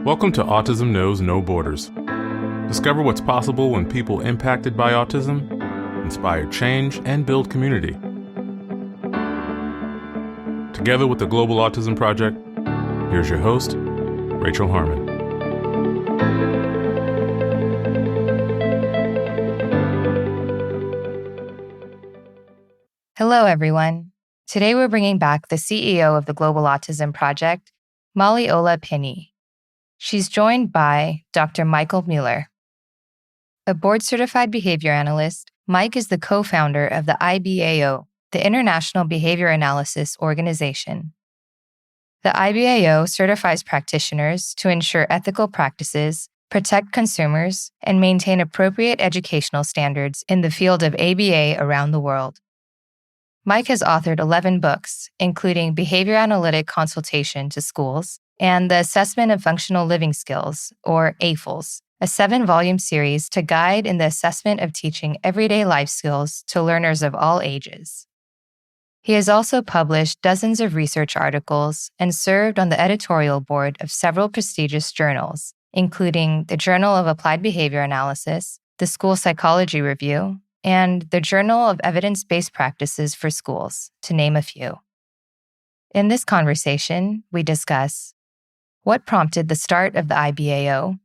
Welcome to Autism Knows No Borders. Discover what's possible when people impacted by autism inspire change and build community. Together with the Global Autism Project, here's your host, Rachel Harmon. Hello, everyone. Today we're bringing back the CEO of the Global Autism Project, Ola Pinney. She's joined by Dr. Michael Mueller. A board-certified behavior analyst, Mike is the co-founder of the IBAO, the International Behavior Analysis Organization. The IBAO certifies practitioners to ensure ethical practices, protect consumers, and maintain appropriate educational standards in the field of ABA around the world. Mike has authored 11 books, including Behavior Analytic Consultation to Schools and the Assessment of Functional Living Skills, or AFLS, a 7-volume series to guide in the assessment of teaching everyday life skills to learners of all ages. He has also published dozens of research articles and served on the editorial board of several prestigious journals, including the Journal of Applied Behavior Analysis, the School Psychology Review, and the Journal of Evidence-Based Practices for Schools, to name a few. In this conversation, we discuss what prompted the start of the IBAO,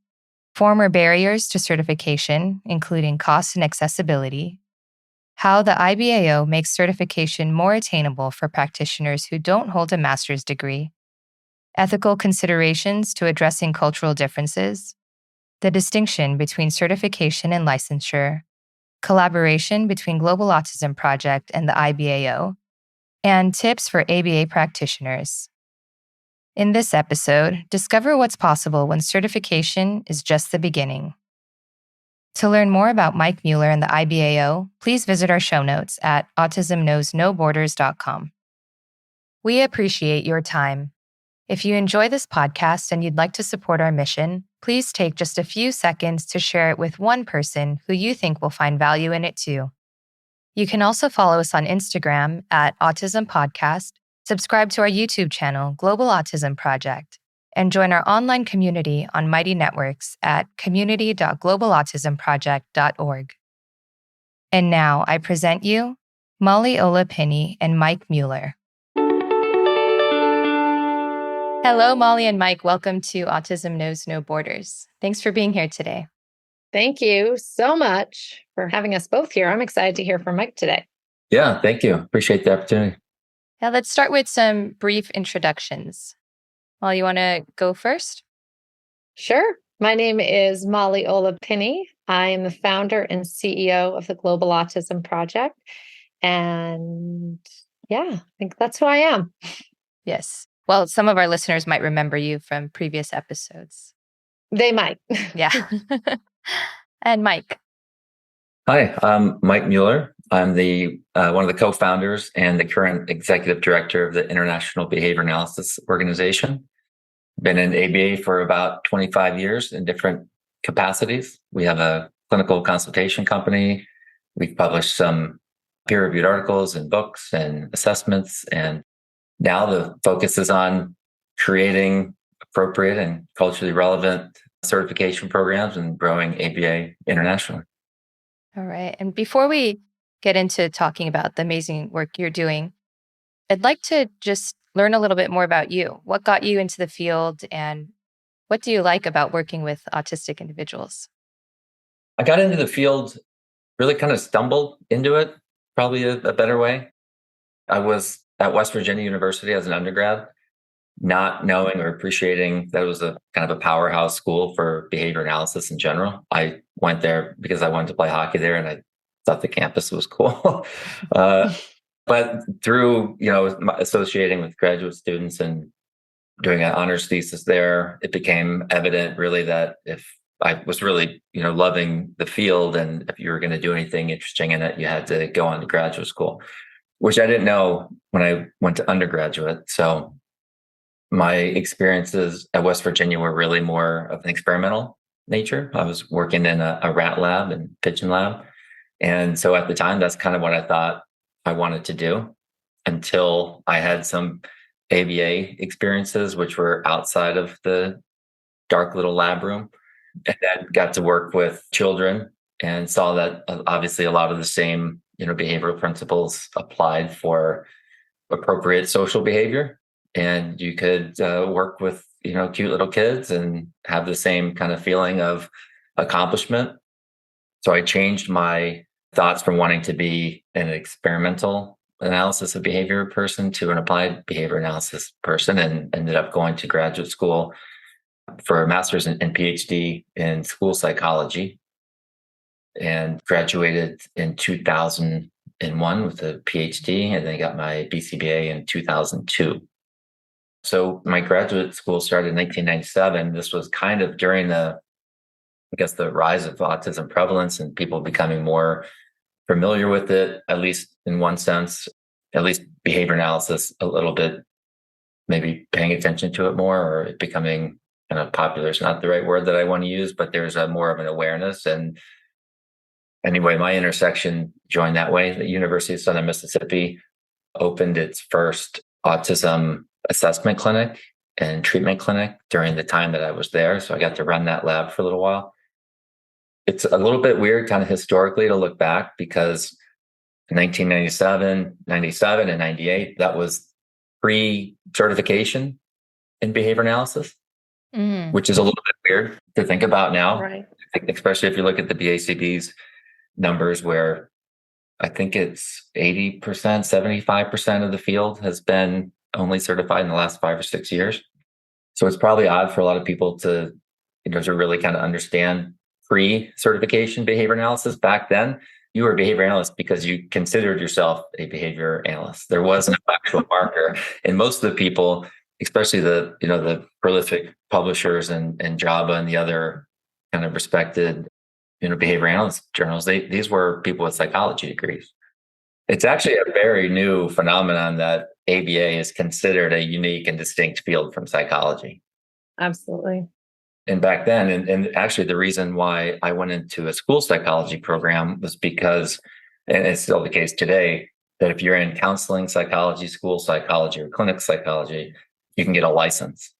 former barriers to certification, including cost and accessibility, how the IBAO makes certification more attainable for practitioners who don't hold a master's degree, ethical considerations to addressing cultural differences, the distinction between certification and licensure, collaboration between Global Autism Project and the IBAO, and tips for ABA practitioners. In this episode, discover what's possible when certification is just the beginning. To learn more about Mike Mueller and the IBAO, please visit our show notes at autismknowsnoborders.com. We appreciate your time. If you enjoy this podcast and you'd like to support our mission, please take just a few seconds to share it with one person who you think will find value in it too. You can also follow us on Instagram at Autism Podcast, subscribe to our YouTube channel, Global Autism Project, and join our online community on Mighty Networks at community.globalautismproject.org. And now I present you, Ola Pinney and Mike Mueller. Hello, Molly and Mike. Welcome to Autism Knows No Borders. Thanks for being here today. Thank you so much for having us both here. I'm excited to hear from Mike today. Yeah, thank you. Appreciate the opportunity. Now let's start with some brief introductions. Molly, you want to go first? Sure. My name is Ola Pinney. I am the founder and CEO of the Global Autism Project. And yeah, I think that's who I am. Yes. Well, some of our listeners might remember you from previous episodes. They might. Yeah. And Mike. Hi, I'm Mike Mueller. I'm the one of the co-founders and the current executive director of the International Behavior Analysis Organization. Been in ABA for about 25 years in different capacities. We have a clinical consultation company. We've published some peer-reviewed articles and books and assessments. And now the focus is on creating appropriate and culturally relevant certification programs and growing ABA internationally. All right. And before we get into talking about the amazing work you're doing, I'd like to just learn a little bit more about you. What got you into the field and what do you like about working with autistic individuals? I got into the field, really kind of stumbled into it, probably a better way. I was at West Virginia University as an undergrad, not knowing or appreciating that it was a kind of a powerhouse school for behavior analysis in general. I went there because I wanted to play hockey there and I thought the campus was cool. But through, associating with graduate students and doing an honors thesis there, it became evident really that if I was really, loving the field and if you were going to do anything interesting in it, you had to go on to graduate school, which I didn't know when I went to undergraduate. So my experiences at West Virginia were really more of an experimental nature. I was working in a rat lab and pigeon lab. And so at the time, that's kind of what I thought I wanted to do until I had some ABA experiences, which were outside of the dark little lab room, and then got to work with children and saw that obviously a lot of the same, behavioral principles applied for appropriate social behavior. And you could work with, cute little kids and have the same kind of feeling of accomplishment. So I changed my thoughts from wanting to be an experimental analysis of behavior person to an applied behavior analysis person, and ended up going to graduate school for a master's and PhD in school psychology, and graduated in 2001 with a PhD, and then got my BCBA in 2002. So my graduate school started in 1997. This was kind of during the rise of autism prevalence and people becoming more familiar with it, at least in one sense, at least behavior analysis a little bit, maybe paying attention to it more, or it becoming kind of popular is not the right word that I want to use, but there's a more of an awareness. And anyway, my intersection joined that way. The University of Southern Mississippi opened its first autism assessment clinic and treatment clinic during the time that I was there. So I got to run that lab for a little while. It's a little bit weird kind of historically to look back, because in 1997, 97, and 98, that was pre-certification in behavior analysis, which is a little bit weird to think about now, Right. Especially if you look at the BACB's numbers, where I think it's 80%, 75% of the field has been only certified in the last 5 or 6 years. So it's probably odd for a lot of people to really kind of understand pre-certification behavior analysis. Back then, you were a behavior analyst because you considered yourself a behavior analyst. There was no actual marker. And most of the people, especially the prolific publishers and JABA and the other kind of respected, behavior analyst journals, these were people with psychology degrees. It's actually a very new phenomenon that ABA is considered a unique and distinct field from psychology. Absolutely. And back then, and actually the reason why I went into a school psychology program was because, and it's still the case today, that if you're in counseling psychology, school psychology, or clinical psychology, you can get a license.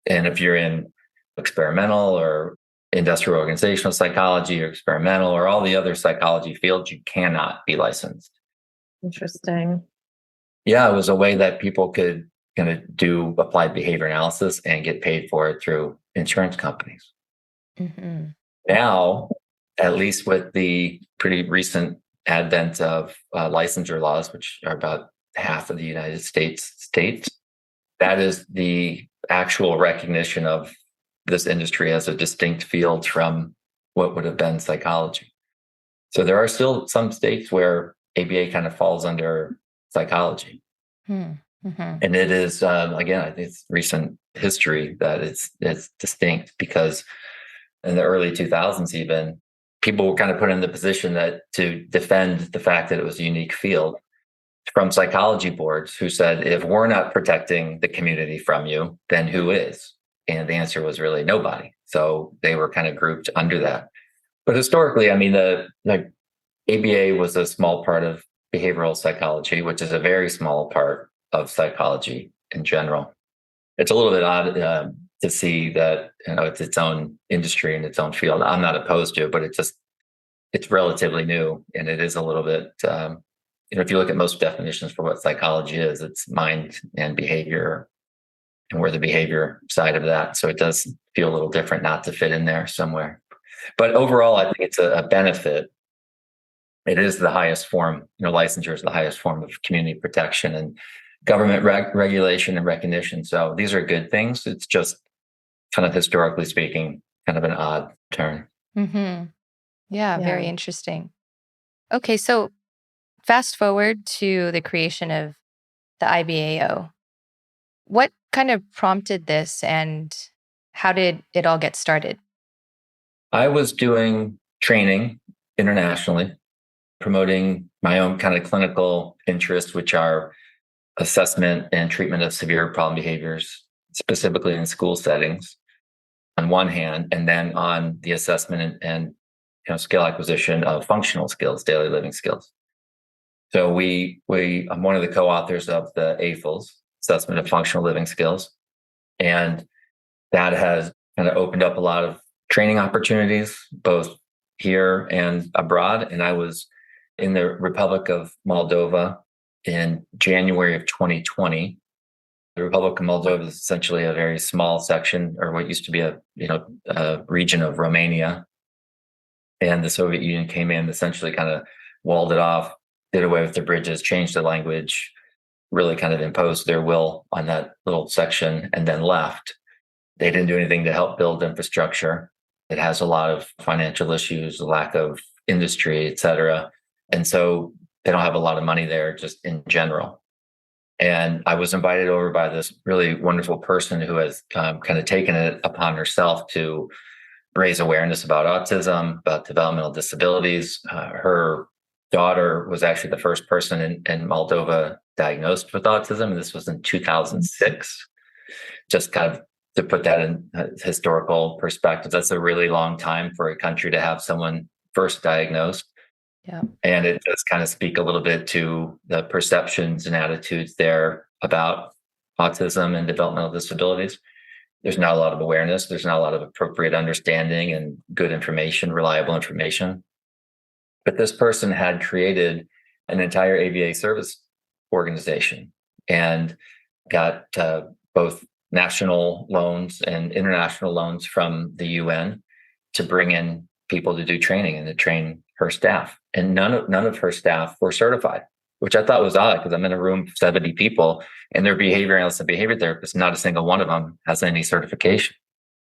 And if you're in experimental or industrial organizational psychology or experimental or all the other psychology fields, you cannot be licensed. Interesting. Yeah, it was a way that people could kind of do applied behavior analysis and get paid for it through insurance companies. Mm-hmm. Now, at least with the pretty recent advent of licensure laws, which are about half of the United States, that is the actual recognition of this industry as a distinct field from what would have been psychology. So there are still some states where ABA kind of falls under psychology. Mm-hmm. And it is, again, I think it's recent history that it's distinct, because in the early 2000s, even, people were kind of put in the position that to defend the fact that it was a unique field from psychology boards who said, if we're not protecting the community from you, then who is? And the answer was really nobody. So they were kind of grouped under that. But historically, I mean, the ABA was a small part of behavioral psychology, which is a very small part of psychology in general. It's a little bit odd to see that it's its own industry and its own field. I'm not opposed to it, but it's relatively new, and it is a little bit. If you look at most definitions for what psychology is, it's mind and behavior, and we're the behavior side of that. So it does feel a little different not to fit in there somewhere. But overall, I think it's a benefit. It is the highest form, licensure is the highest form of community protection and government regulation and recognition. So these are good things. It's just kind of historically speaking, kind of an odd turn. Mm-hmm. Yeah, very interesting. Okay, so fast forward to the creation of the IBAO. What kind of prompted this, and how did it all get started? I was doing training internationally, promoting my own kind of clinical interests, which are assessment and treatment of severe problem behaviors, specifically in school settings, on one hand, and then on the assessment and skill acquisition of functional skills, daily living skills. So I'm one of the co-authors of the AFLS, Assessment of Functional Living Skills, and that has kind of opened up a lot of training opportunities, both here and abroad. And I was in the Republic of Moldova in January of 2020. The Republic of Moldova is essentially a very small section, or what used to be a region of Romania. And the Soviet Union came in, essentially kind of walled it off, did away with the bridges, changed the language, really kind of imposed their will on that little section, and then left. They didn't do anything to help build infrastructure. It has a lot of financial issues, lack of industry, et cetera. And so they don't have a lot of money there just in general. And I was invited over by this really wonderful person who has kind of taken it upon herself to raise awareness about autism, about developmental disabilities. Her daughter was actually the first person in Moldova diagnosed with autism, and this was in 2006. Just kind of to put that in historical perspective, that's a really long time for a country to have someone first diagnosed. Yeah. And it does kind of speak a little bit to the perceptions and attitudes there about autism and developmental disabilities. There's not a lot of awareness. There's not a lot of appropriate understanding and good information, reliable information. But this person had created an entire ABA service organization and got both national loans and international loans from the UN to bring in people to do training and to train her staff. And none of her staff were certified, which I thought was odd because I'm in a room of 70 people and their behavior analysts and behavior therapists, not a single one of them has any certification.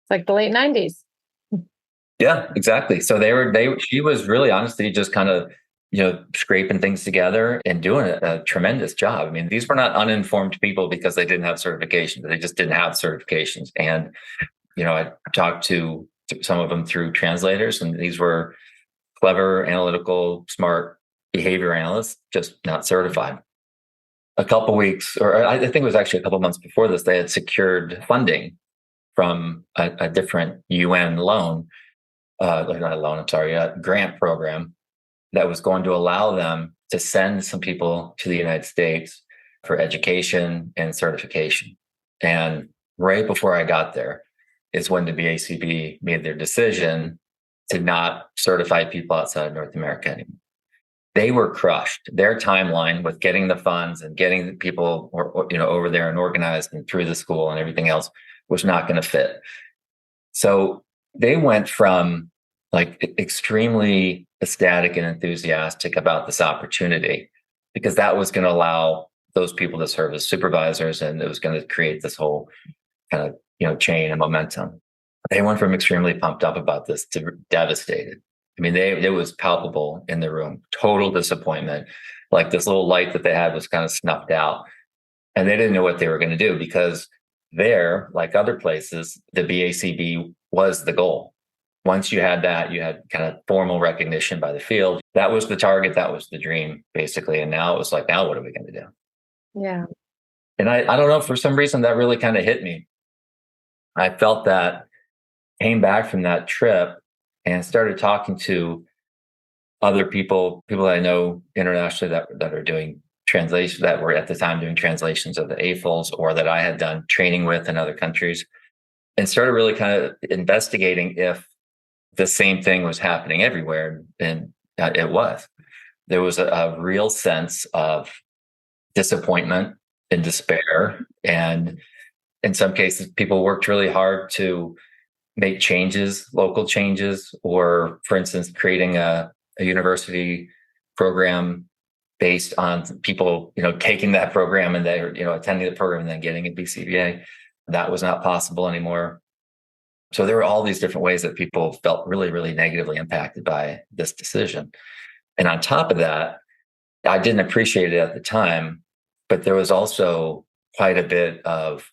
It's like the late 90s. Yeah, exactly. So she was really honestly just kind of, scraping things together and doing a tremendous job. I mean, these were not uninformed people because they didn't have certifications. They just didn't have certifications. And, I talked to some of them through translators, and these were clever, analytical, smart behavior analysts, just not certified. A couple weeks, or I think it was actually a couple months before this, they had secured funding from a different UN grant program that was going to allow them to send some people to the United States for education and certification. And right before I got there is when the BACB made their decision to not certify people outside of North America anymore. They were crushed. Their timeline with getting the funds and getting people over there and organized and through the school and everything else was not going to fit. So they went from like extremely ecstatic and enthusiastic about this opportunity because that was going to allow those people to serve as supervisors, and it was going to create this whole kind of chain and momentum. They went from extremely pumped up about this to devastated. I mean, it was palpable in the room, total disappointment. Like this little light that they had was kind of snuffed out, and they didn't know what they were going to do because there, like other places, the BACB was the goal. Once you had that, you had kind of formal recognition by the field. That was the target. That was the dream, basically. And now it was like, now what are we going to do? Yeah. And I don't know, for some reason that really kind of hit me. I felt that, came back from that trip and started talking to other people that I know internationally that are doing translation, that were at the time doing translations of the AFLS, or that I had done training with in other countries, and started really kind of investigating if the same thing was happening everywhere. And it was. There was a real sense of disappointment and despair. And in some cases, people worked really hard to make changes, local changes, or for instance, creating a university program based on people, taking that program and they're, attending the program and then getting a BCBA. That was not possible anymore. So there were all these different ways that people felt really, really negatively impacted by this decision. And on top of that, I didn't appreciate it at the time, but there was also quite a bit of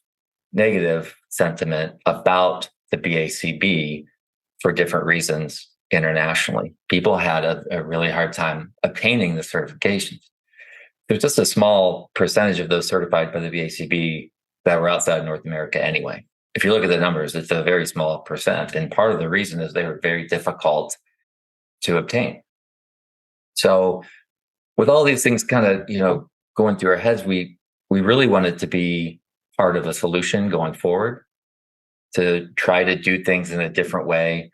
negative sentiment about the BACB for different reasons internationally. People had a really hard time obtaining the certifications. There's just a small percentage of those certified by the BACB that were outside North America anyway. If you look at the numbers, it's a very small percent. And part of the reason is they were very difficult to obtain. So with all these things kind of, going through our heads, we really wanted to be part of a solution going forward. to try to do things in a different way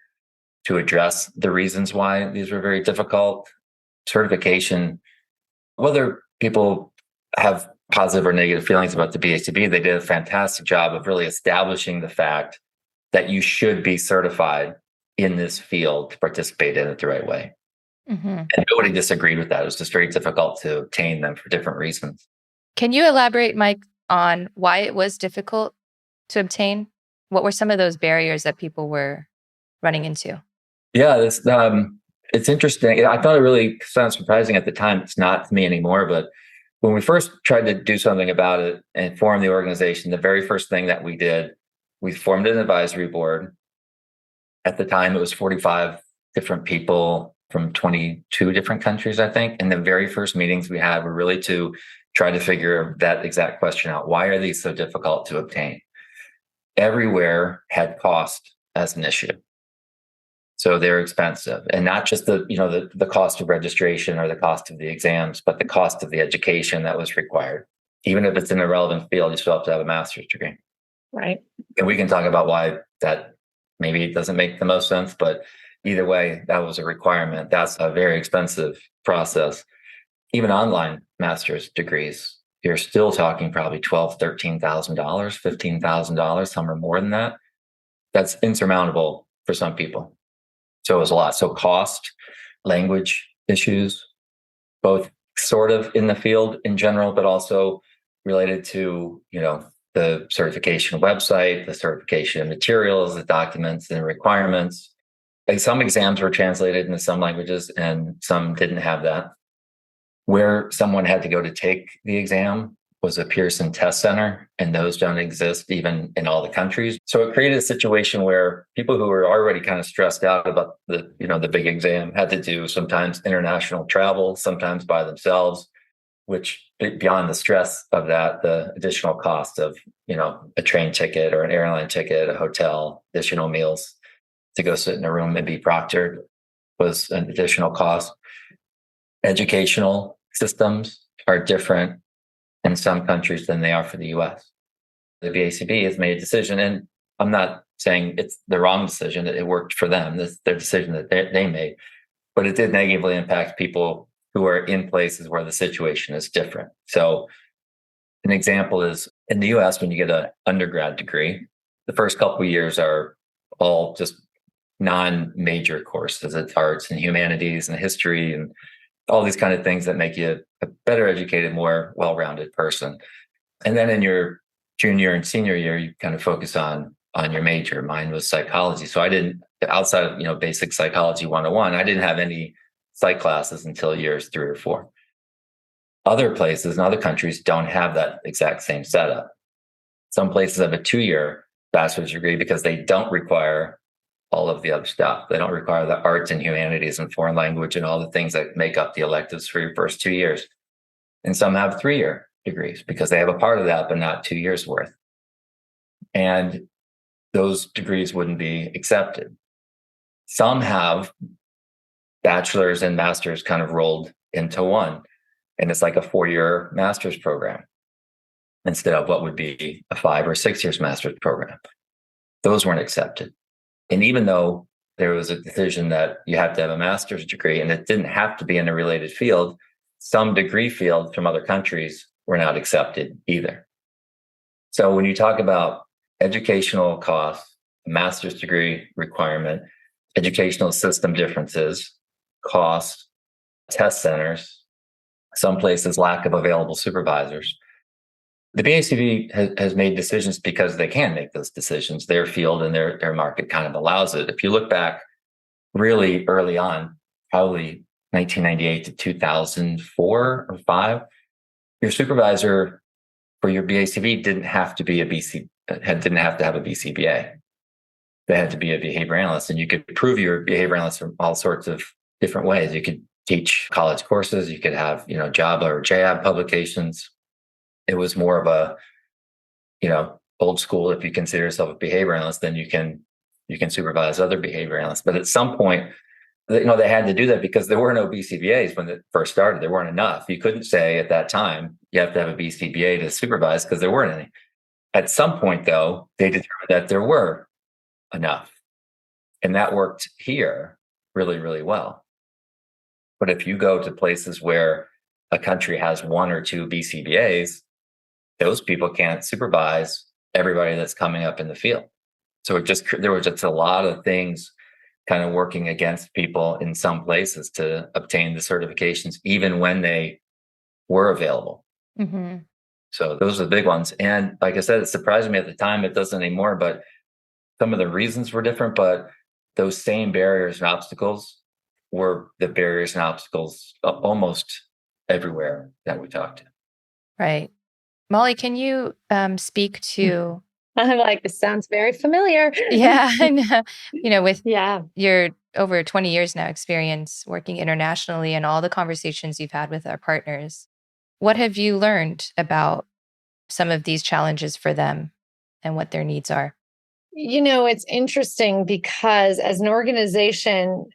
to address the reasons why these were very difficult. Certification, whether people have positive or negative feelings about the BACB, they did a fantastic job of really establishing the fact that you should be certified in this field to participate in it the right way. And nobody disagreed with that. It was just very difficult to obtain them for different reasons. Can you elaborate, Mike, on why it was difficult to obtain? What were some of those barriers that people were running into? Yeah, it's interesting. I thought it really sounded surprising at the time. It's not to me anymore, but when we first tried to do something about it and form the organization, the very first thing that we did, we formed an advisory board. At the time, it was 45 different people from 22 different countries, I think. And the very first meetings we had were really to try to figure that exact question out. Why are these so difficult to obtain? Everywhere had cost as an issue. So they're expensive, and not just the cost of registration or the cost of the exams, but the cost of the education that was required. Even if it's in a relevant field, you still have to have a master's degree. Right. And we can talk about why that maybe doesn't make the most sense, but either way, that was a requirement. That's a very expensive process. Even online master's degrees, you're still talking probably $12,000, $13,000, $15,000, some are more than that. That's insurmountable for some people. So it was a lot. So cost, language issues, both sort of in the field in general, but also related to, the certification website, the certification materials, the documents and requirements. Like some exams were translated into some languages and some didn't have that. Where someone had to go to take the exam was a Pearson test center, and those don't exist even in all the countries. So it created a situation where people who were already kind of stressed out about the big exam had to do sometimes international travel, sometimes by themselves, which beyond the stress of that, the additional cost of, a train ticket or an airline ticket, a hotel, additional meals to go sit in a room and be proctored was an additional cost. Educational systems are different in some countries than they are for the US. The BACB has made a decision, and I'm not saying it's the wrong decision. It worked for them. This is their decision that they made, but it did negatively impact people who are in places where the situation is different. So an example is in the US, when you get an undergrad degree, the first couple of years are all just non-major courses. It's arts and humanities and history and all these kind of things that make you a better educated, more well-rounded person. And then in your junior and senior year, you kind of focus on your major. Mine was psychology. So I didn't, outside of, basic psychology 101, I didn't have any psych classes until years 3 or 4. Other places and other countries don't have that exact same setup. Some places have a 2-year bachelor's degree because they don't require all of the other stuff. They don't require the arts and humanities and foreign language and all the things that make up the electives for your first 2 years. And some have 3-year degrees because they have a part of that, but not 2 years worth. And those degrees wouldn't be accepted. Some have bachelor's and master's kind of rolled into one. And it's like a 4-year master's program instead of what would be a 5 or 6 years master's program. Those weren't accepted. And even though there was a decision that you have to have a master's degree and it didn't have to be in a related field, some degree fields from other countries were not accepted either. So when you talk about educational costs, master's degree requirement, educational system differences, costs, test centers, some places lack of available supervisors, the BACB has made decisions because they can make those decisions. Their field and their market kind of allows it. If you look back really early on, probably 1998 to 2004 or 5, your supervisor for your BACB didn't have to be didn't have to have a BCBA. They had to be a behavior analyst, and you could prove your behavior analyst from all sorts of different ways. You could teach college courses. You could have, JABA or JAB publications. It was more of a, old school. If you consider yourself a behavior analyst, then you can supervise other behavior analysts. But at some point, they had to do that because there were no BCBAs when it first started. There weren't enough. You couldn't say at that time you have to have a BCBA to supervise because there weren't any. At some point, though, they determined that there were enough. And that worked here really, really well. But if you go to places where a country has one or two BCBAs, those people can't supervise everybody that's coming up in the field. So there were just a lot of things kind of working against people in some places to obtain the certifications, even when they were available. Mm-hmm. So those are the big ones. And like I said, it surprised me at the time. It doesn't anymore, but some of the reasons were different, but those same barriers and obstacles were the barriers and obstacles almost everywhere that we talked to. Right. Molly, can you speak to... I'm like, this sounds very familiar. Yeah, I know. With Yeah. your over 20 years now experience working internationally and all the conversations you've had with our partners, what have you learned about some of these challenges for them and what their needs are? It's interesting because as an organization,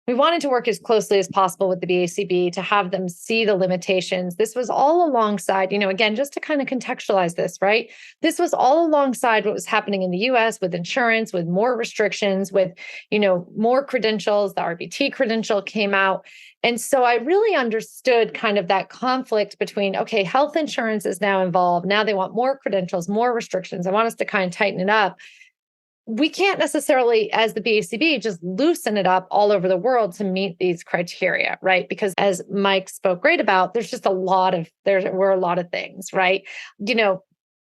we wanted to work as closely as possible with the BACB to have them see the limitations. This was all alongside, again, just to kind of contextualize this, right? This was all alongside what was happening in the US with insurance, with more restrictions, with, more credentials. The RBT credential came out. And so I really understood kind of that conflict between, okay, health insurance is now involved. Now they want more credentials, more restrictions. I want us to kind of tighten it up. We can't necessarily, as the BACB, just loosen it up all over the world to meet these criteria, right? Because as Mike spoke great about, there were a lot of things, right?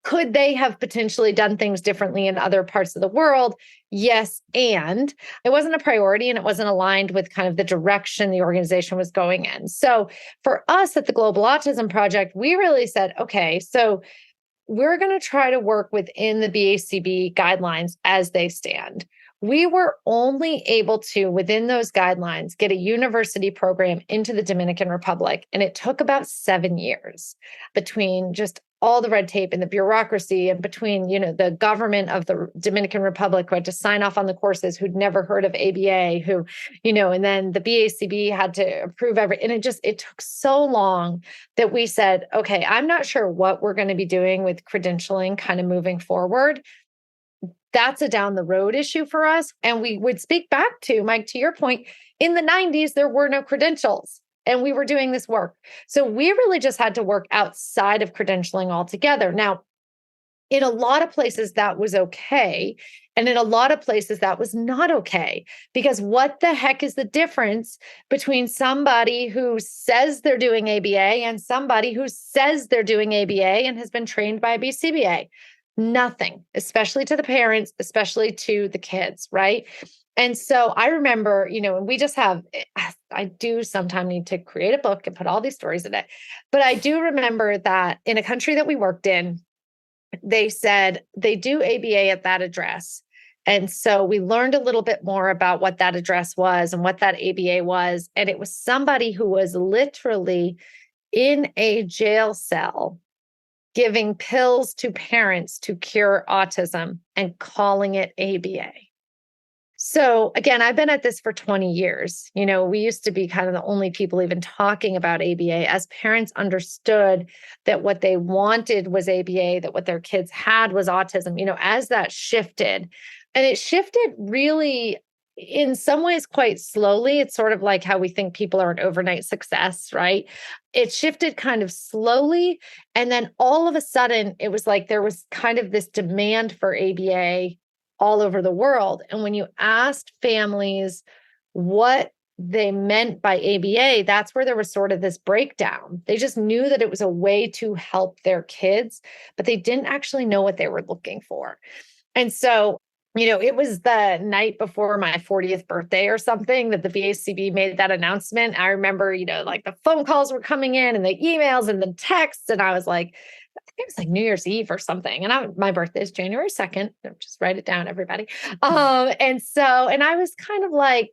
Could they have potentially done things differently in other parts of the world? Yes. And it wasn't a priority and it wasn't aligned with kind of the direction the organization was going in. So for us at the Global Autism Project, we really said, okay, so we're going to try to work within the BACB guidelines as they stand. We were only able to, within those guidelines, get a university program into the Dominican Republic. And it took about 7 years between just all the red tape and the bureaucracy and between, the government of the Dominican Republic who had to sign off on the courses, who'd never heard of ABA, and then the BACB had to approve and it took so long that we said, okay, I'm not sure what we're going to be doing with credentialing kind of moving forward. That's a down the road issue for us. And we would speak back to, Mike, to your point, in the 90s, there were no credentials and we were doing this work. So we really just had to work outside of credentialing altogether. Now, in a lot of places that was okay. And in a lot of places that was not okay. Because what the heck is the difference between somebody who says they're doing ABA and somebody who says they're doing ABA and has been trained by BCBA? Nothing, especially to the parents, especially to the kids, right? And so I remember, and I do sometimes need to create a book and put all these stories in it. But I do remember that in a country that we worked in, they said they do ABA at that address. And so we learned a little bit more about what that address was and what that ABA was. And it was somebody who was literally in a jail cell giving pills to parents to cure autism and calling it ABA. So again, I've been at this for 20 years. We used to be kind of the only people even talking about ABA as parents understood that what they wanted was ABA, that what their kids had was autism, as that shifted. And it shifted really in some ways quite slowly. It's sort of like how we think people are an overnight success, right? It shifted kind of slowly. And then all of a sudden, it was like there was kind of this demand for ABA all over the world. And when you asked families what they meant by ABA, that's where there was sort of this breakdown. They just knew that it was a way to help their kids, but they didn't actually know what they were looking for. And so, it was the night before my 40th birthday or something that the BACB made that announcement. I remember, like the phone calls were coming in and the emails and the texts. And I was like, I think it was like New Year's Eve or something. And my birthday is January 2nd. Just write it down, everybody. And I was kind of like,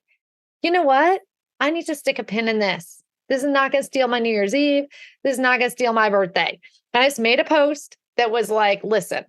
you know what? I need to stick a pin in this. This is not going to steal my New Year's Eve. This is not going to steal my birthday. And I just made a post that was like, listen,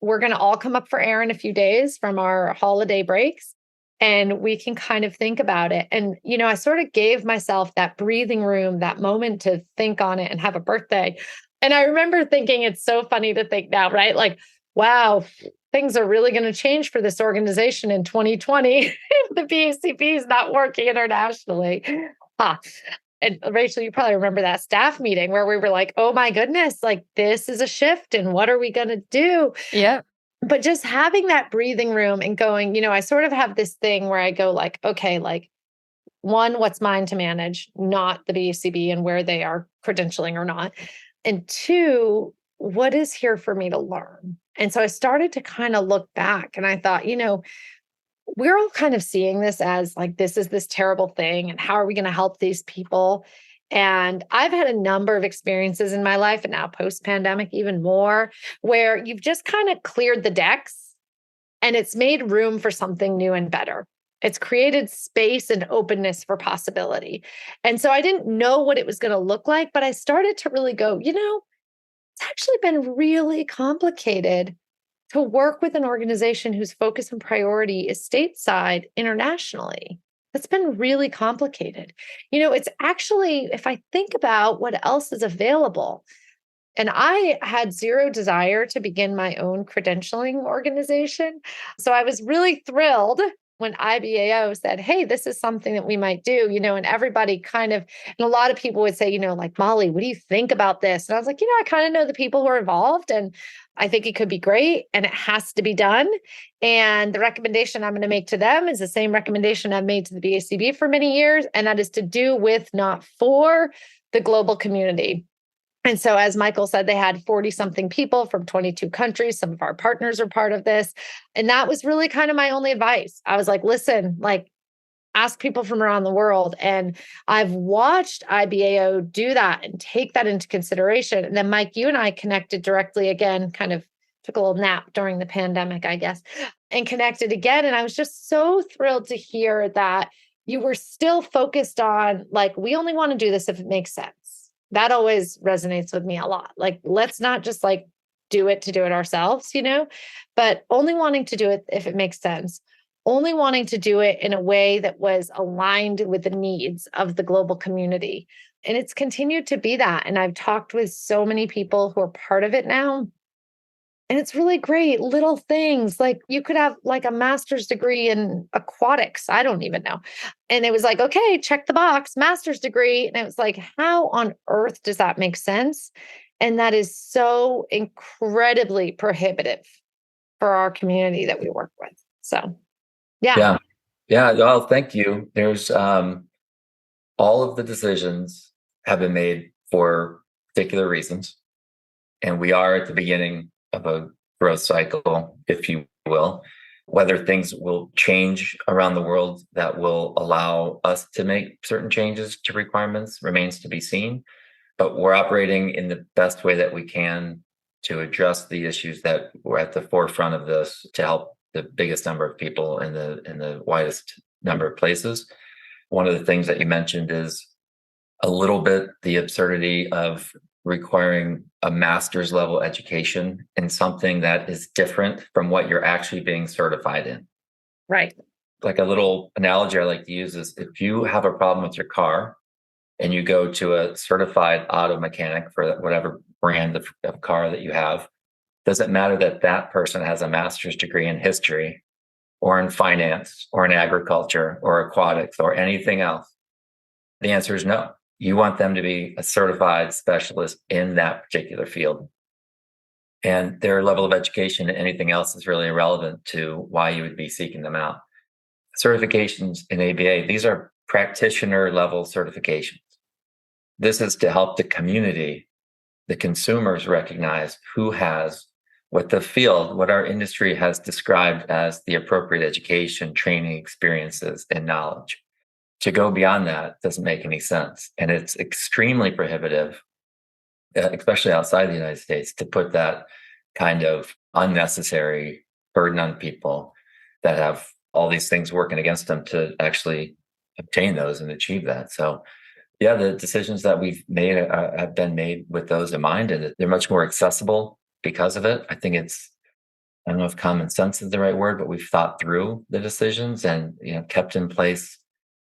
we're going to all come up for air in a few days from our holiday breaks. And we can kind of think about it. And, I sort of gave myself that breathing room, that moment to think on it and have a birthday. And I remember thinking, it's so funny to think now, right? Like, wow, things are really going to change for this organization in 2020 if the BACP is not working internationally. And Rachel, you probably remember that staff meeting where we were like, oh my goodness, like this is a shift and what are we going to do? Yeah. But just having that breathing room and going, I sort of have this thing where I go like, okay, like one, what's mine to manage, not the BACB and where they are credentialing or not. And two, what is here for me to learn? And so I started to kind of look back and I thought, we're all kind of seeing this as like, this is this terrible thing. And how are we going to help these people? And I've had a number of experiences in my life, and now post-pandemic, even more, where you've just kind of cleared the decks and it's made room for something new and better. It's created space and openness for possibility. And so I didn't know what it was going to look like, but I started to really go, it's actually been really complicated to work with an organization whose focus and priority is stateside internationally. That's been really complicated. It's actually, if I think about what else is available, and I had zero desire to begin my own credentialing organization. So I was really thrilled when IBAO said, hey, this is something that we might do, and everybody kind of, and a lot of people would say, like, Molly, what do you think about this? And I was like, I kind of know the people who are involved and I think it could be great and it has to be done. And the recommendation I'm going to make to them is the same recommendation I've made to the BACB for many years. And that is to do with, not for, the global community. And so, as Michael said, they had 40 something people from 22 countries. Some of our partners are part of this. And that was really kind of my only advice. I was like, listen, like, ask people from around the world. And I've watched IBAO do that and take that into consideration. And then Mike, you and I connected directly again, kind of took a little nap during the pandemic, I guess, and connected again. And I was just so thrilled to hear that you were still focused on, like, we only want to do this if it makes sense. That always resonates with me a lot. Like, let's not just like do it to do it ourselves, but only wanting to do it if it makes sense, only wanting to do it in a way that was aligned with the needs of the global community. And it's continued to be that. And I've talked with so many people who are part of it now. And it's really great. Little things like you could have like a master's degree in aquatics. I don't even know. And it was like, okay, check the box, master's degree. And it was like, how on earth does that make sense? And that is so incredibly prohibitive for our community that we work with. So, yeah. Yeah. Well, thank you. There's all of the decisions have been made for particular reasons. And we are at the beginning of a growth cycle, if you will. Whether things will change around the world that will allow us to make certain changes to requirements remains to be seen. But we're operating in the best way that we can to address the issues that were at the forefront of this to help the biggest number of people in the widest number of places. One of the things that you mentioned is a little bit the absurdity of requiring a master's level education in something that is different from what you're actually being certified in. Right. Like a little analogy I like to use is if you have a problem with your car and you go to a certified auto mechanic for whatever brand of car that you have, doesn't matter that that person has a master's degree in history or in finance or in agriculture or aquatics or anything else. The answer is no. You want them to be a certified specialist in that particular field. And their level of education and anything else is really irrelevant to why you would be seeking them out. Certifications in ABA, these are practitioner level certifications. This is to help the community, the consumers recognize who has what the field, what our industry has described as the appropriate education, training, experiences, and knowledge. To go beyond that doesn't make any sense. And it's extremely prohibitive, especially outside the United States, to put that kind of unnecessary burden on people that have all these things working against them to actually obtain those and achieve that. So, yeah, the decisions that we've made have been made with those in mind, and they're much more accessible because of it. I think I don't know if common sense is the right word, but we've thought through the decisions and kept in place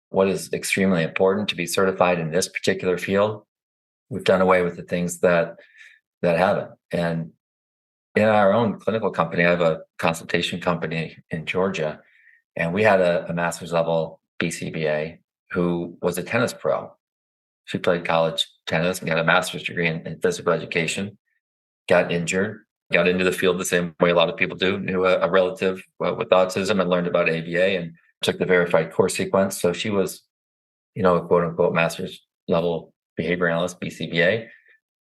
what is extremely important to be certified in this particular field. We've done away with the things that haven't. And in our own clinical company, I have a consultation company in Georgia, and we had a master's level BCBA who was a tennis pro. She played college tennis and got a master's degree in physical education, got injured, got into the field the same way a lot of people do, knew a relative with autism and learned about ABA and took the verified course sequence. So she was, a quote unquote master's level behavior analyst, BCBA,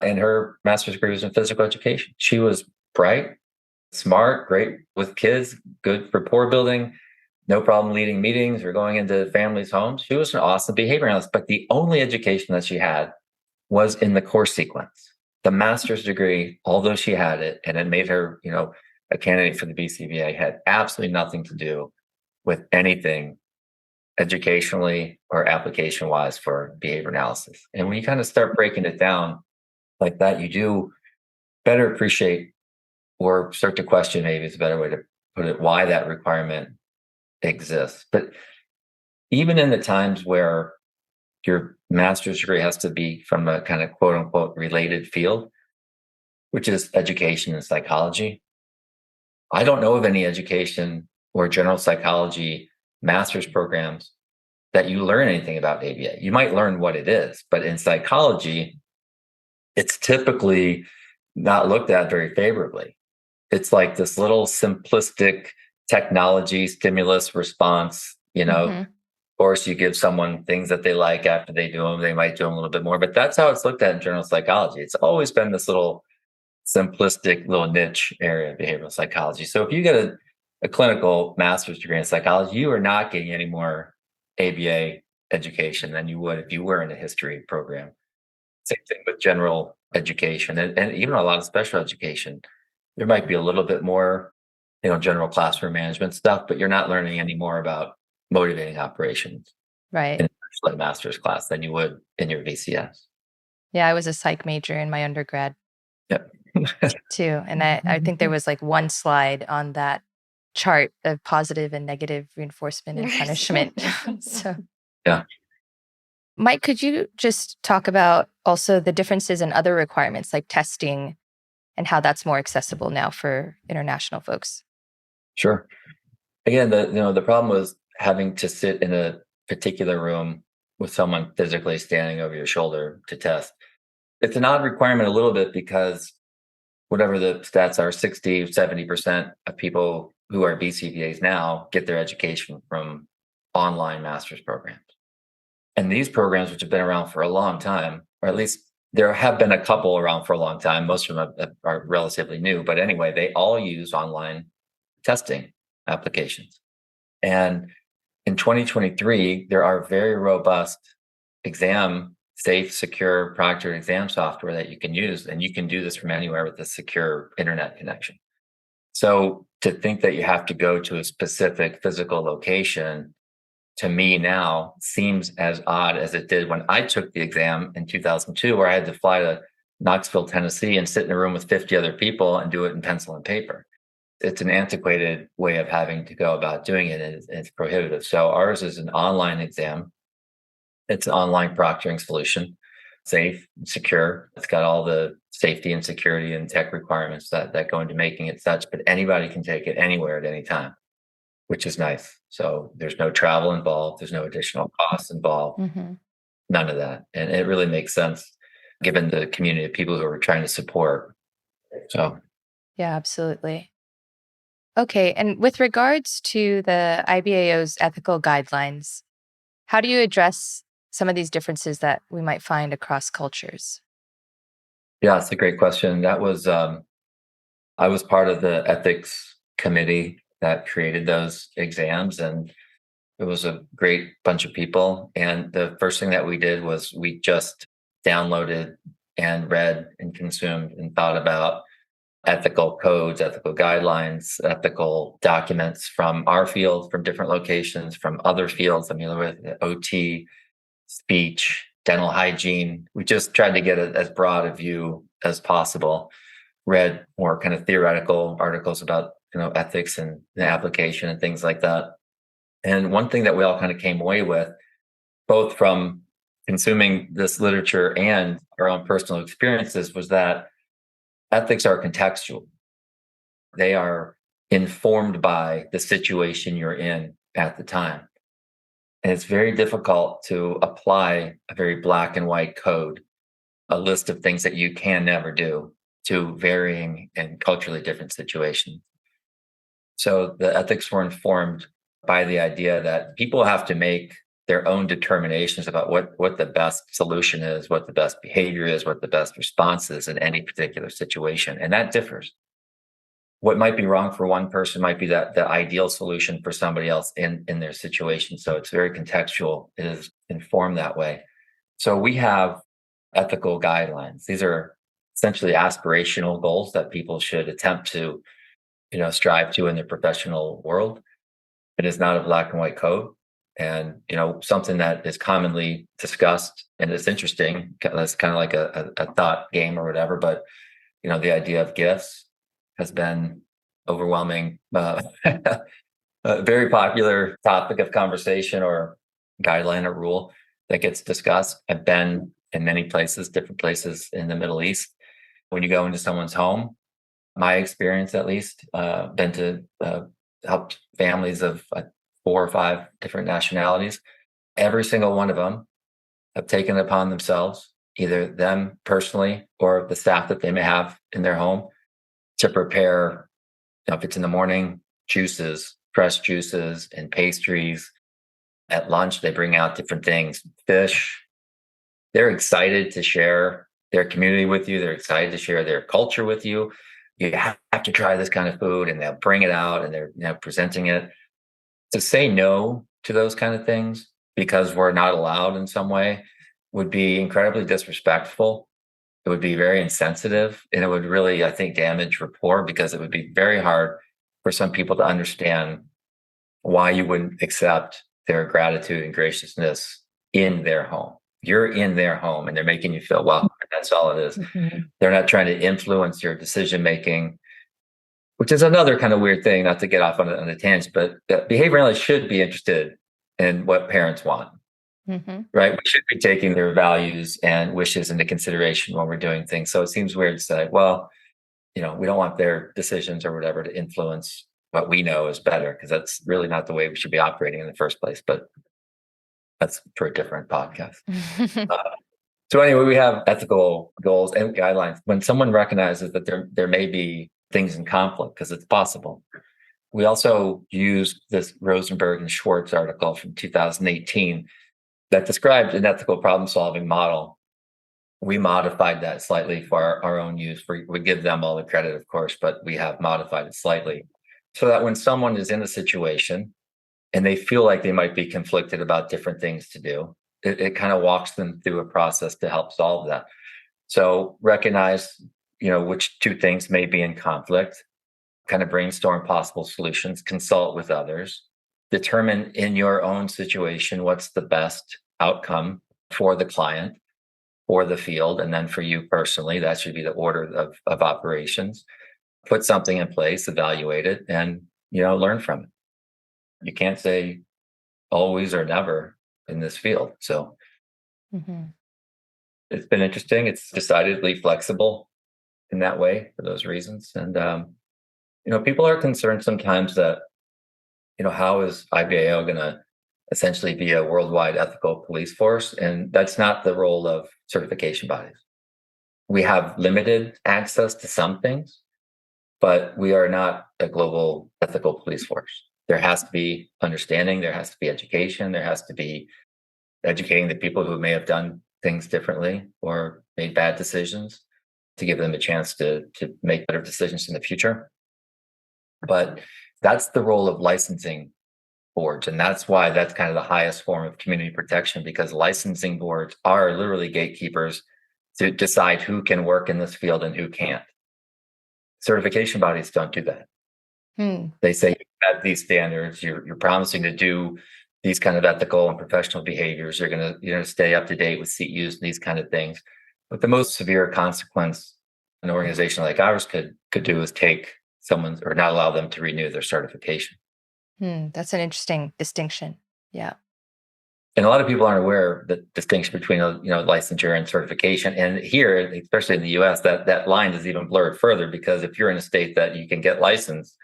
and her master's degree was in physical education. She was bright, smart, great with kids, good rapport building, no problem leading meetings or going into families' homes. She was an awesome behavior analyst, but the only education that she had was in the course sequence. The master's degree, although she had it and it made her, a candidate for the BCBA, had absolutely nothing to do with anything educationally or application wise for behavior analysis. And when you kind of start breaking it down like that, you do better appreciate or start to question, maybe is a better way to put it, why that requirement exists. But even in the times where your master's degree has to be from a kind of quote unquote related field, which is education and psychology, I don't know of any education or general psychology master's programs that you learn anything about ABA. You might learn what it is, but in psychology, it's typically not looked at very favorably. It's like this little simplistic technology stimulus response, Of course, you give someone things that they like after they do them, they might do them a little bit more, but that's how it's looked at in general psychology. It's always been this little simplistic little niche area of behavioral psychology. So if you get a clinical master's degree in psychology, you are not getting any more ABA education than you would if you were in a history program. Same thing with general education and even a lot of special education. There might be a little bit more, general classroom management stuff, but you're not learning any more about motivating operations Right. in a master's class than you would in your VCS. Yeah, I was a psych major in my undergrad. Yep. Too. And I think there was like one slide on that chart of positive and negative reinforcement and punishment. So, yeah. Mike, could you just talk about also the differences in other requirements like testing and how that's more accessible now for international folks? Sure. Again, the problem was having to sit in a particular room with someone physically standing over your shoulder to test. It's an odd requirement a little bit because whatever the stats are, 60, 70% of people who are BCBAs now get their education from online master's programs. And these programs, which have been around for a long time, or at least there have been a couple around for a long time, most of them are relatively new, but anyway, they all use online testing applications. And in 2023, there are very robust safe, secure proctored exam software that you can use. And you can do this from anywhere with a secure internet connection. So to think that you have to go to a specific physical location, to me now seems as odd as it did when I took the exam in 2002, where I had to fly to Knoxville, Tennessee and sit in a room with 50 other people and do it in pencil and paper. It's an antiquated way of having to go about doing it, and it's prohibitive. So ours is an online exam. It's an online proctoring solution, safe, secure. It's got all the safety and security and tech requirements that go into making it such, but anybody can take it anywhere at any time, which is nice. So there's no travel involved. There's no additional costs involved. None of that. And it really makes sense given the community of people who are trying to support. So, yeah, absolutely. Okay. And with regards to the IBAO's ethical guidelines, how do you address some of these differences that we might find across cultures? Yeah, it's a great question. That was, I was part of the ethics committee that created those exams, and it was a great bunch of people. And the first thing that we did was we just downloaded and read and consumed and thought about ethical codes, ethical guidelines, ethical documents from our field, from different locations, from other fields. I mean, with OT, speech, dental hygiene. We just tried to get as broad a view as possible. Read more kind of theoretical articles about ethics and the application and things like that. And one thing that we all kind of came away with, both from consuming this literature and our own personal experiences, was that ethics are contextual. They are informed by the situation you're in at the time. And it's very difficult to apply a very black and white code, a list of things that you can never do, to varying and culturally different situations. So the ethics were informed by the idea that people have to make their own determinations about what the best solution is, what the best behavior is, what the best response is in any particular situation. And that differs. What might be wrong for one person might be that the ideal solution for somebody else in their situation. So it's very contextual. It is informed that way. So we have ethical guidelines. These are essentially aspirational goals that people should attempt to, strive to in their professional world. It is not a black and white code. And, something that is commonly discussed and it's interesting, that's kind of like a thought game or whatever, but, the idea of gifts has been overwhelming, a very popular topic of conversation or guideline or rule that gets discussed. I've been in many places, different places in the Middle East. When you go into someone's home, my experience at least, been to help families of 4 or 5 different nationalities. Every single one of them have taken it upon themselves, either them personally or the staff that they may have in their home, to prepare, if it's in the morning, juices, fresh juices and pastries. At lunch, they bring out different things, fish. They're excited to share their community with you. They're excited to share their culture with you. You have to try this kind of food, and they'll bring it out and they're presenting it. To say no to those kind of things because we're not allowed in some way would be incredibly disrespectful. It would be very insensitive, and it would really, I think, damage rapport, because it would be very hard for some people to understand why you wouldn't accept their gratitude and graciousness in their home. You're in their home and they're making you feel welcome. That's all it is. Mm-hmm. They're not trying to influence your decision making, which is another kind of weird thing, not to get off on a tangent, but behavior analysts should be interested in what parents want, right? We should be taking their values and wishes into consideration when we're doing things. So it seems weird to say, well, we don't want their decisions or whatever to influence what we know is better, because that's really not the way we should be operating in the first place. But that's for a different podcast. So anyway, we have ethical goals and guidelines. When someone recognizes that there may be things in conflict, because it's possible. We also used this Rosenberg and Schwartz article from 2018 that described an ethical problem-solving model. We modified that slightly for our own use. We give them all the credit, of course, but we have modified it slightly so that when someone is in a situation and they feel like they might be conflicted about different things to do, it kind of walks them through a process to help solve that. So recognize, which 2 things may be in conflict, kind of brainstorm possible solutions, consult with others, determine in your own situation what's the best outcome for the client, for the field, and then for you personally. That should be the order of operations. Put something in place, evaluate it, and learn from it. You can't say always or never in this field. So it's been interesting. It's decidedly flexible in that way for those reasons. And people are concerned sometimes that how is IBAO going to essentially be a worldwide ethical police force? And that's not the role of certification bodies. We have limited access to some things, but we are not a global ethical police force. There has to be understanding, there has to be education, there has to be educating the people who may have done things differently or made bad decisions, to give them a chance to make better decisions in the future. But that's the role of licensing boards. And that's why that's kind of the highest form of community protection, because licensing boards are literally gatekeepers to decide who can work in this field and who can't. Certification bodies don't do that. They say you have these standards, you're promising to do these kind of ethical and professional behaviors. You're going to stay up to date with CEUs and these kind of things. But the most severe consequence an organization like ours could do is take someone's, or not allow them to renew their certification. That's an interesting distinction. Yeah. And a lot of people aren't aware of the distinction between licensure and certification. And here, especially in the US, that line is even blurred further, because if you're in a state that you can get licensed,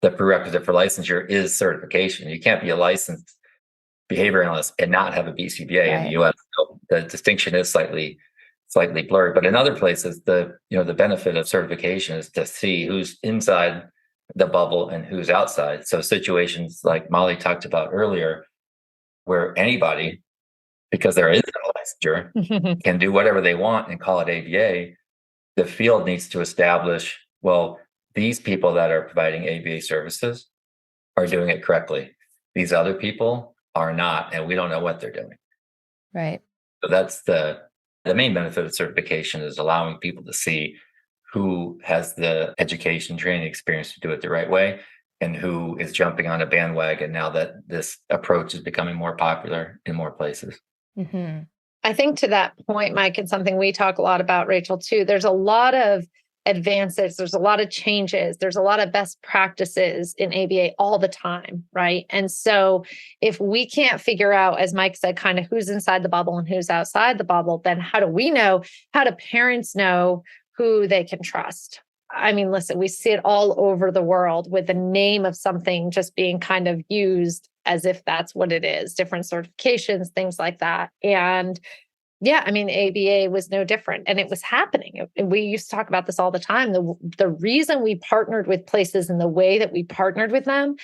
the prerequisite for licensure is certification. You can't be a licensed behavior analyst and not have a BCBA in the US. So the distinction is slightly blurred. But in other places, the benefit of certification is to see who's inside the bubble and who's outside. So situations like Molly talked about earlier, where anybody, because there isn't a licensure, can do whatever they want and call it ABA, the field needs to establish, well, these people that are providing ABA services are doing it correctly. These other people are not, and we don't know what they're doing. Right. So that's the main benefit of certification, is allowing people to see who has the education, training, experience to do it the right way, and who is jumping on a bandwagon now that this approach is becoming more popular in more places. Mm-hmm. I think to that point, Mike, it's something we talk a lot about, Rachel, too. There's a lot of advances. There's a lot of changes. There's a lot of best practices in ABA all the time, right? And so if we can't figure out, as Mike said, kind of who's inside the bubble and who's outside the bubble, then how do we know? How do parents know who they can trust? I mean, listen, we see it all over the world with the name of something just being kind of used as if that's what it is, different certifications, things like that. And yeah, I mean, ABA was no different, and it was happening. We used to talk about this all the time. The reason we partnered with places and the way that we partnered with them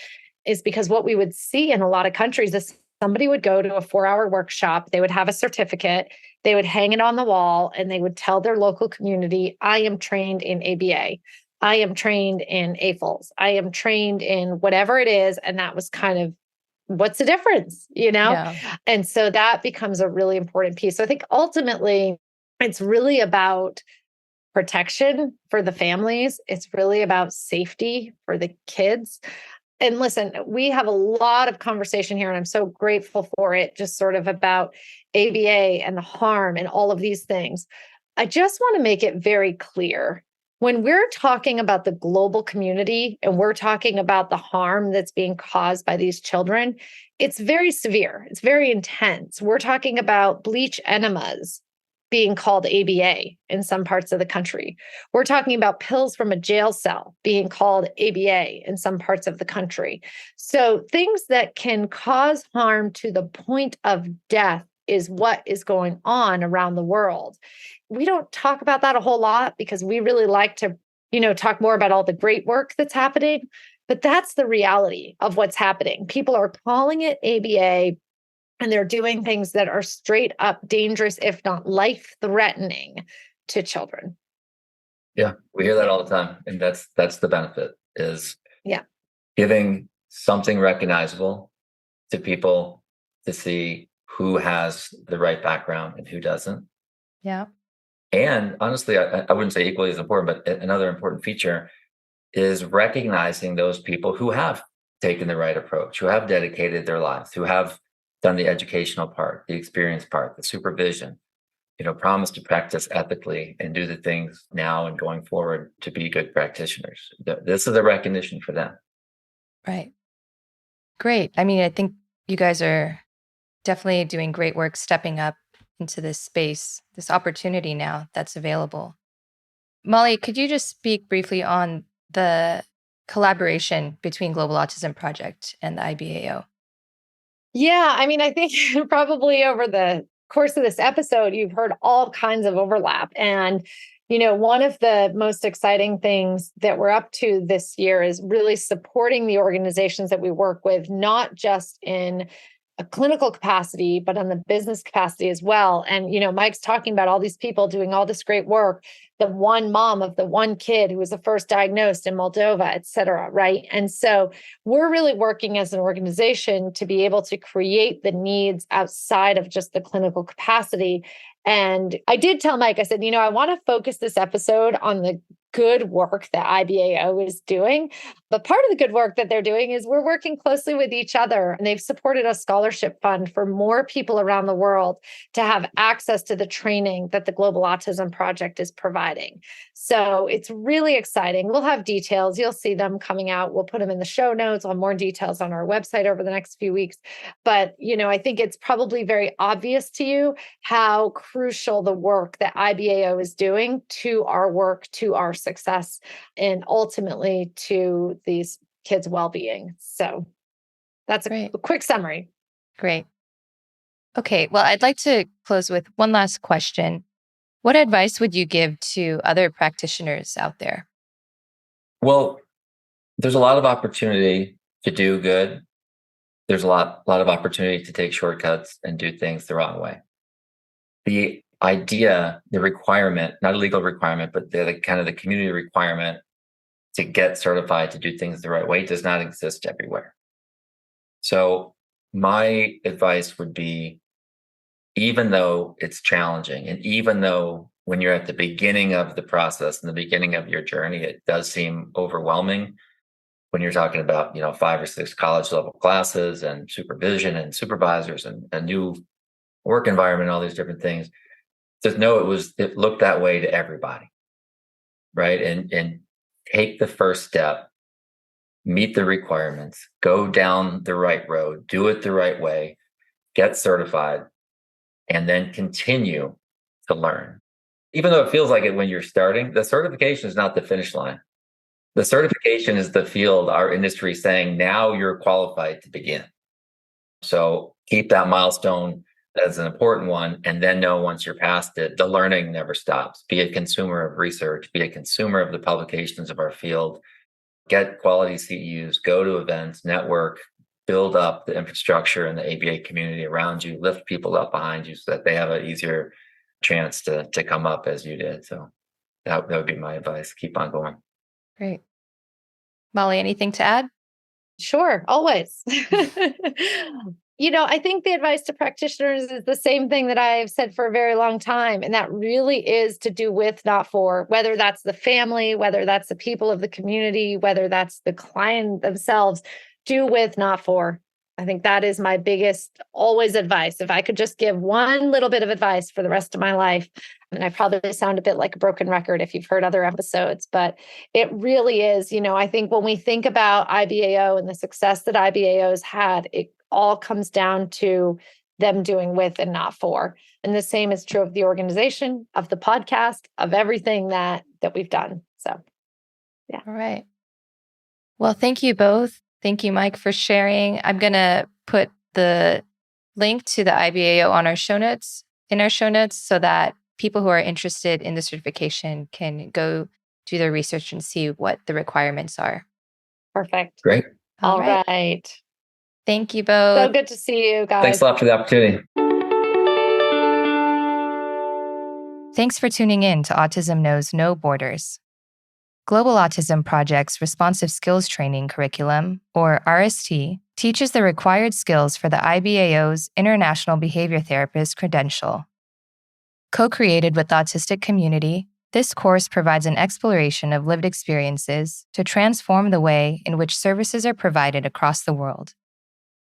is because what we would see in a lot of countries is somebody would go to a 4-hour workshop, they would have a certificate, they would hang it on the wall, and they would tell their local community, I am trained in ABA. I am trained in AFLS. I am trained in whatever it is. And that was kind of, what's the difference, Yeah. And so that becomes a really important piece. So I think ultimately it's really about protection for the families. It's really about safety for the kids. And listen, we have a lot of conversation here, and I'm so grateful for it, just sort of about ABA and the harm and all of these things. I just want to make it very clear. When we're talking about the global community and we're talking about the harm that's being caused by these children, it's very severe. It's very intense. We're talking about bleach enemas being called ABA in some parts of the country. We're talking about pills from a jail cell being called ABA in some parts of the country. So things that can cause harm to the point of death is what is going on around the world. We don't talk about that a whole lot because we really like to, talk more about all the great work that's happening. But that's the reality of what's happening. People are calling it ABA, and they're doing things that are straight up dangerous, if not life-threatening to children. Yeah, we hear that all the time. And that's the benefit, is giving something recognizable to people to see who has the right background and who doesn't. Yeah. And honestly, I wouldn't say equally as important, but another important feature is recognizing those people who have taken the right approach, who have dedicated their lives, who have done the educational part, the experience part, the supervision, promise to practice ethically and do the things now and going forward to be good practitioners. This is a recognition for them. Right. Great. I mean, I think you guys are definitely doing great work stepping up into this space, this opportunity now that's available. Molly, could you just speak briefly on the collaboration between Global Autism Project and the IBAO? Yeah, I mean, I think probably over the course of this episode, you've heard all kinds of overlap. And, one of the most exciting things that we're up to this year is really supporting the organizations that we work with, not just in a clinical capacity, but on the business capacity as well. And, Mike's talking about all these people doing all this great work, the one mom of the one kid who was the first diagnosed in Moldova, et cetera, right? And so we're really working as an organization to be able to create the needs outside of just the clinical capacity. And I did tell Mike, I said, I want to focus this episode on the good work that IBAO is doing. But part of the good work that they're doing is we're working closely with each other. And they've supported a scholarship fund for more people around the world to have access to the training that the Global Autism Project is providing. So it's really exciting. We'll have details. You'll see them coming out. We'll put them in the show notes. We'll have more details on our website over the next few weeks. But, I think it's probably very obvious to you how crucial the work that IBAO is doing to our work, to our success, and ultimately to these kids' well-being. So that's a quick summary. Great. Okay, well, I'd like to close with one last question. What advice would you give to other practitioners out there? Well, there's a lot of opportunity to do good. There's a lot of opportunity to take shortcuts and do things the wrong way. The idea, the requirement, not a legal requirement, but the kind of the community requirement to get certified to do things the right way does not exist everywhere. So my advice would be, even though it's challenging, and even though when you're at the beginning of the process and the beginning of your journey, it does seem overwhelming when you're talking about, 5 or 6 college level classes and supervision and supervisors and a new work environment, all these different things. Just know it looked that way to everybody, right? And take the first step, meet the requirements, go down the right road, do it the right way, get certified, and then continue to learn. Even though it feels like it when you're starting, the certification is not the finish line. The certification is the field, our industry saying, now you're qualified to begin. So keep that milestone as an important one. And then know once you're past it, the learning never stops. Be a consumer of research, be a consumer of the publications of our field, get quality CEUs, go to events, network, build up the infrastructure and the ABA community around you, lift people up behind you so that they have an easier chance to come up as you did. So that would be my advice. Keep on going. Great. Molly, anything to add? Sure, always. I think the advice to practitioners is the same thing that I've said for a very long time. And that really is to do with, not for, whether that's the family, whether that's the people of the community, whether that's the client themselves, do with, not for. I think that is my biggest always advice. If I could just give one little bit of advice for the rest of my life, and I probably sound a bit like a broken record if you've heard other episodes, but it really is, I think when we think about IBAO and the success that IBAO has had, it all comes down to them doing with and not for. And the same is true of the organization, of the podcast, of everything that we've done. So, yeah. All right. Well, thank you both. Thank you, Mike, for sharing. I'm going to put the link to the IBAO on in our show notes, so that people who are interested in the certification can go do their research and see what the requirements are. Perfect. Great. All right. Thank you both. So good to see you guys. Thanks a lot for the opportunity. Thanks for tuning in to Autism Knows No Borders. Global Autism Project's Responsive Skills Training Curriculum, or RST, teaches the required skills for the IBAO's International Behavior Therapist credential. Co-created with the autistic community, this course provides an exploration of lived experiences to transform the way in which services are provided across the world.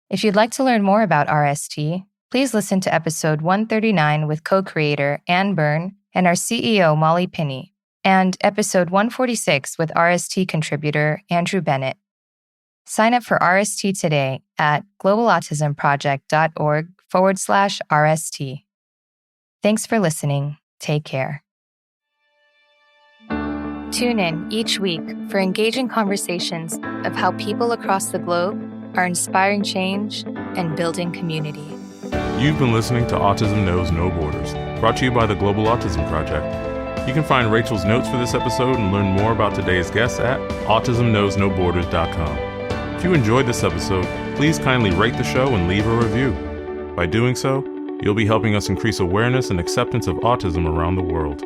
If you'd like to learn more about RST, please listen to episode 139 with co-creator Anne Byrne and our CEO Molly Pinney, and episode 146 with RST contributor Andrew Bennett. Sign up for RST today at globalautismproject.org/RST. Thanks for listening. Take care. Tune in each week for engaging conversations of how people across the globe are inspiring change and building community. You've been listening to Autism Knows No Borders, brought to you by the Global Autism Project. You can find Rachel's notes for this episode and learn more about today's guests at autismknowsnoborders.com. If you enjoyed this episode, please kindly rate the show and leave a review. By doing so, you'll be helping us increase awareness and acceptance of autism around the world.